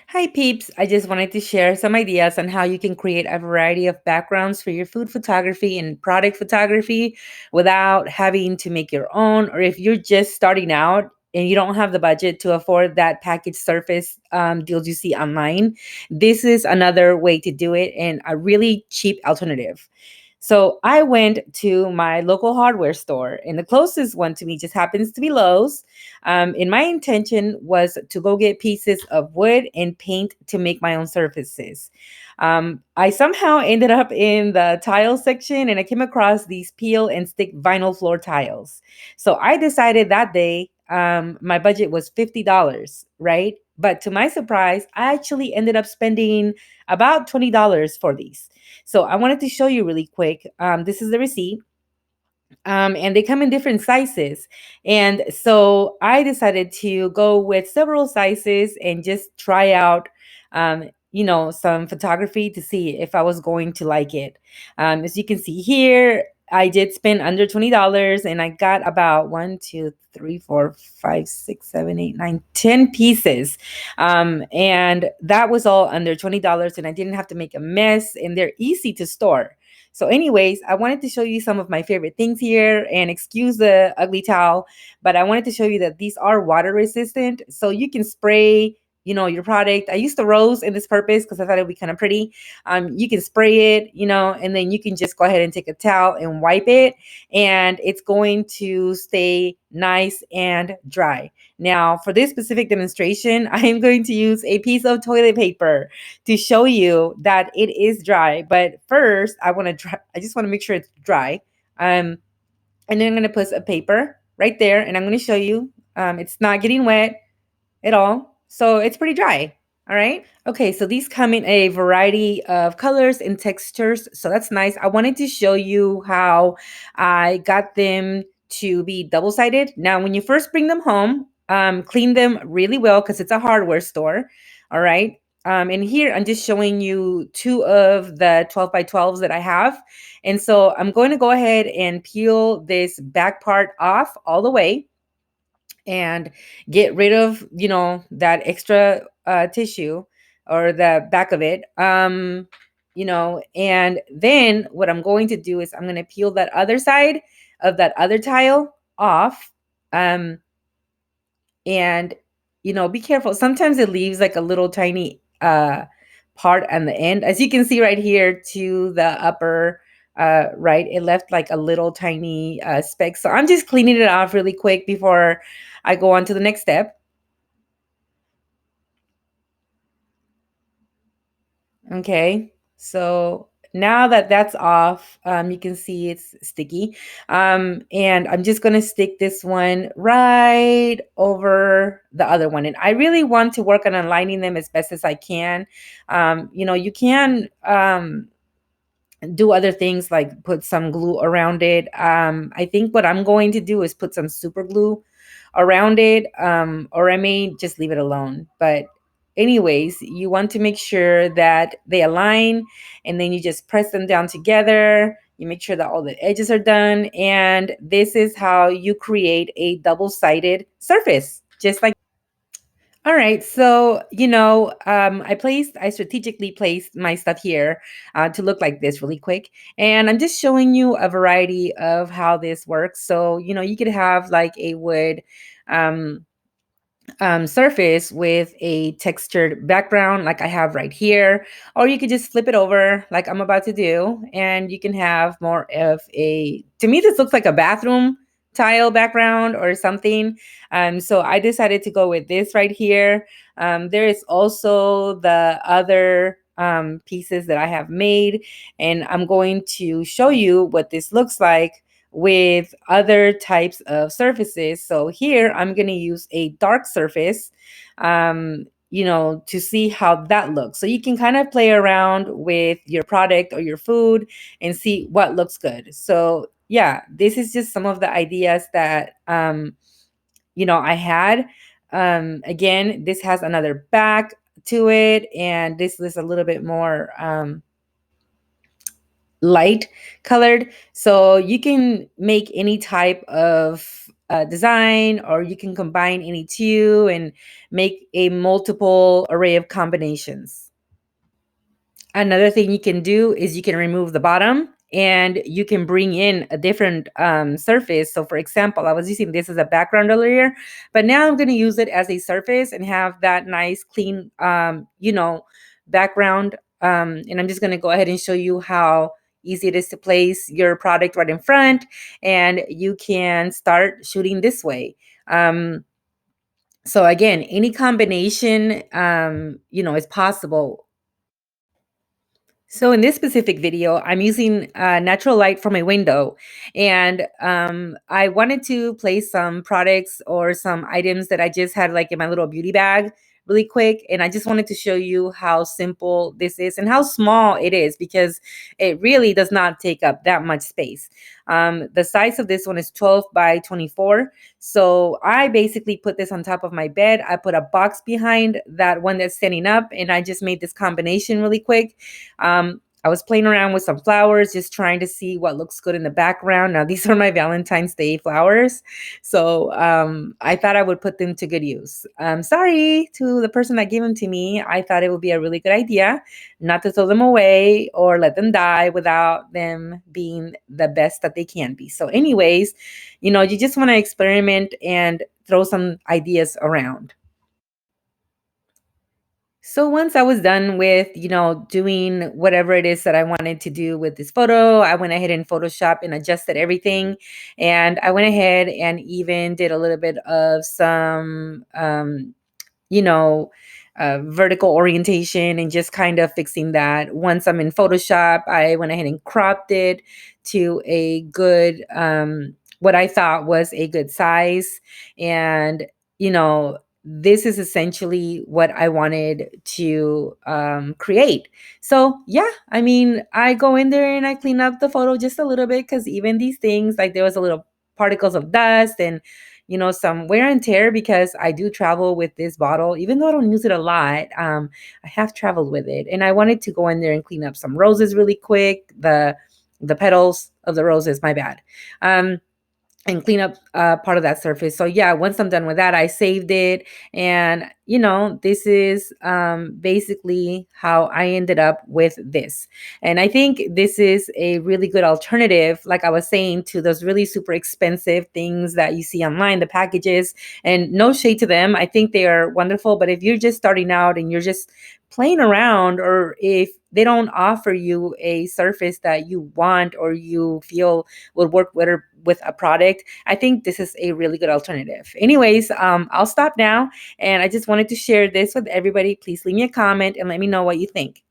Hi, peeps. I just wanted to share some ideas on how you can create a variety of backgrounds for your food photography and product photography without having to make your own. Or if you're just starting out and you don't have the budget to afford that package surface deals you see online, this is another way to do it and a really cheap alternative. So I went to my local hardware store, and the closest one to me just happens to be Lowe's. And my intention was to go get pieces of wood and paint to make my own surfaces. I somehow ended up in the tile section and I came across these peel and stick vinyl floor tiles. So I decided that day my budget was $50, right? But to my surprise, I actually ended up spending about $20 for these. So I wanted to show you really quick. This is the receipt, and they come in different sizes. And so I decided to go with several sizes and just try out, some photography to see if I was going to like it. As you can see here, I did spend under $20 and I got about 10 pieces. And that was all under $20 and I didn't have to make a mess and they're easy to store. So, anyways, I wanted to show you some of my favorite things here and excuse the ugly towel, but I wanted to show you that these are water resistant. So you can spray, your product. I used the rose in this purpose because I thought it'd be kind of pretty. You can spray it, and then you can just go ahead and take a towel and wipe it, and it's going to stay nice and dry. Now, for this specific demonstration, I am going to use a piece of toilet paper to show you that it is dry. But first, I just want to make sure it's dry. Um, and then I'm going to put a paper right there and I'm going to show you it's not getting wet at all. So it's pretty dry. All right. Okay. So these come in a variety of colors and textures. So that's nice. I wanted to show you how I got them to be double sided. Now, when you first bring them home, clean them really well because it's a hardware store. All right. And here I'm just showing you two of the 12 by 12s that I have. And so I'm going to go ahead and peel this back part off all the way and get rid of that extra tissue or the back of it. And then what I'm going to do is I'm going to peel that other side of that other tile off. Um and be careful, sometimes it leaves like a little tiny part on the end, as you can see right here to the upper right. It left like a little tiny speck, so I'm just cleaning it off really quick before I go on to the next step. Okay, so now that that's off, you can see it's sticky. And I'm just gonna stick this one right over the other one. And I really want to work on aligning them as best as I can. You can do other things like put some glue around it. I think what I'm going to do is put some super glue around it, or I may just leave it alone. But, anyways, you want to make sure that they align and then you just press them down together. You make sure that all the edges are done. And this is how you create a double sided surface, just like. All right, so I strategically placed my stuff here to look like this really quick, and I'm just showing you a variety of how this works. So you could have like a wood um, surface with a textured background, like I have right here, or you could just flip it over, like I'm about to do, and you can have more of a. To me, this looks like a bathroom tile background or something. So I decided to go with this right here. There is also the other pieces that I have made, and I'm going to show you what this looks like with other types of surfaces. So here I'm going to use a dark surface, to see how that looks. So you can kind of play around with your product or your food and see what looks good. So yeah, this is just some of the ideas that I had. Again, this has another back to it, and this is a little bit more light colored. So you can make any type of design, or you can combine any two and make a multiple array of combinations. Another thing you can do is you can remove the bottom and you can bring in a different surface. So, for example, I was using this as a background earlier, but now I'm going to use it as a surface and have that nice, clean, background. And I'm just going to go ahead and show you how easy it is to place your product right in front, and you can start shooting this way. So, again, any combination, is possible. So in this specific video, I'm using natural light from my window, and I wanted to place some products or some items that I just had like in my little beauty bag really quick. And I just wanted to show you how simple this is and how small it is, because it really does not take up that much space. The size of this one is 12 by 24. So I basically put this on top of my bed. I put a box behind that one that's standing up, and I just made this combination really quick. I was playing around with some flowers, just trying to see what looks good in the background. Now, these are my Valentine's Day flowers. So I thought I would put them to good use. Sorry to the person that gave them to me. I thought it would be a really good idea not to throw them away or let them die without them being the best that they can be. So, anyways, you just want to experiment and throw some ideas around. So once I was done with, doing whatever it is that I wanted to do with this photo, I went ahead in Photoshop and adjusted everything. And I went ahead and even did a little bit of some, you know, vertical orientation and just kind of fixing that. Once I'm in Photoshop, I went ahead and cropped it to a good, what I thought was a good size. And, this is essentially what I wanted to create. So, yeah, I mean, I go in there and I clean up the photo just a little bit, because even these things, like there was a little particles of dust and some wear and tear, because I do travel with this bottle. Even though I don't use it a lot, I have traveled with it. And I wanted to go in there and clean up some roses really quick, the petals of the roses, my bad. And clean up part of that surface. So yeah, once I'm done with that, I saved it. And this is basically how I ended up with this. And I think this is a really good alternative, like I was saying, to those really super expensive things that you see online, the packages. And no shade to them, I think they are wonderful. But if you're just starting out and you're just playing around, or if they don't offer you a surface that you want or you feel would work better with a product, I think this is a really good alternative. Anyways, I'll stop now, and I just wanted to share this with everybody. Please leave me a comment and let me know what you think.